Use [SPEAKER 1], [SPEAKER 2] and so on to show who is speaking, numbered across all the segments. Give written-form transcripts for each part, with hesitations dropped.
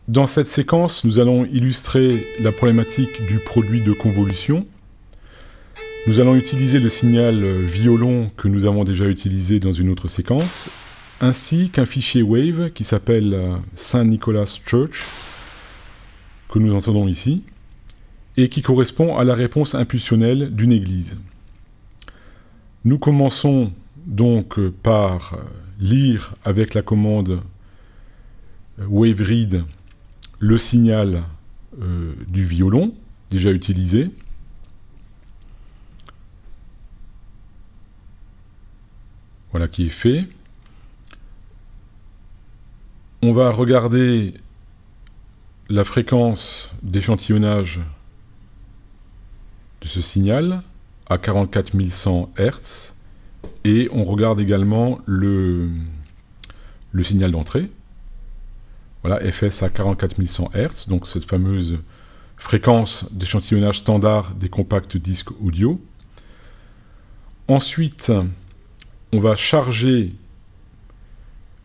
[SPEAKER 1] Dans cette séquence, nous allons illustrer la problématique du produit de convolution. Nous allons utiliser le signal violon que nous avons déjà utilisé dans une autre séquence, ainsi qu'un fichier Wave qui s'appelle St. Nicholas Church, que nous entendons ici, et qui correspond à la réponse impulsionnelle d'une église. Nous commençons donc par lire avec la commande WaveRead le signal du violon, déjà utilisé. Voilà qui est fait. On va regarder la fréquence d'échantillonnage de ce signal à 44 100 Hz et on regarde également le signal d'entrée. Voilà, FS à 44 100 Hz, donc cette fameuse fréquence d'échantillonnage standard des compacts disques audio. Ensuite, on va charger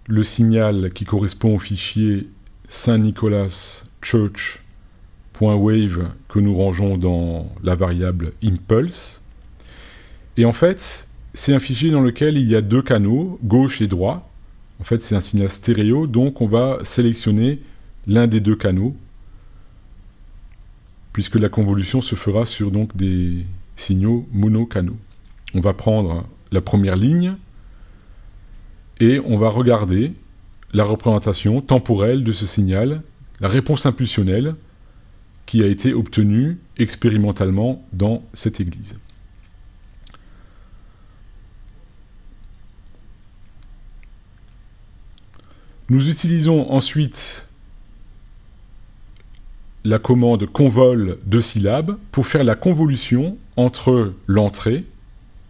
[SPEAKER 1] le signal qui correspond au fichier St. Nicholas Church.wave que nous rangeons dans la variable impulse. Et en fait, c'est un fichier dans lequel il y a deux canaux, gauche et droit. En fait, c'est un signal stéréo, donc on va sélectionner l'un des deux canaux, puisque la convolution se fera sur donc des signaux monocanaux. On va prendre la première ligne et on va regarder la représentation temporelle de ce signal, la réponse impulsionnelle qui a été obtenue expérimentalement dans cette église. Nous utilisons ensuite la commande convol de syllabes pour faire la convolution entre l'entrée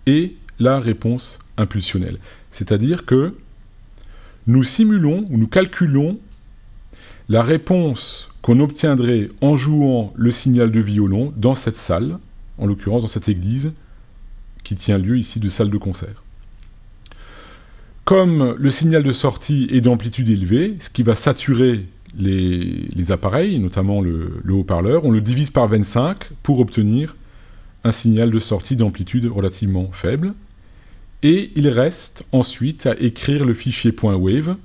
[SPEAKER 1] et la réponse impulsionnelle. C'est-à-dire que nous simulons ou nous calculons la réponse qu'on obtiendrait en jouant le signal de violon dans cette salle, en l'occurrence dans cette église qui tient lieu ici de salle de concert. Comme le signal de sortie est d'amplitude élevée, ce qui va saturer les appareils, notamment le haut-parleur, on le divise par 25 pour obtenir un signal de sortie d'amplitude relativement faible. Et il reste ensuite à écrire le fichier .wave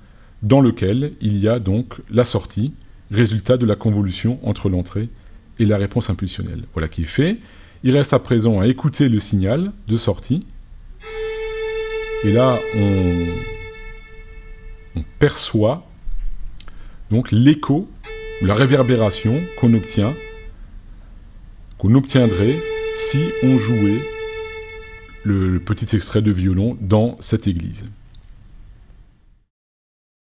[SPEAKER 1] dans lequel il y a donc la sortie, résultat de la convolution entre l'entrée et la réponse impulsionnelle. Voilà qui est fait. Il reste à présent à écouter le signal de sortie. Et là, on perçoit donc l'écho ou la réverbération qu'on obtiendrait si on jouait le petit extrait de violon dans cette église.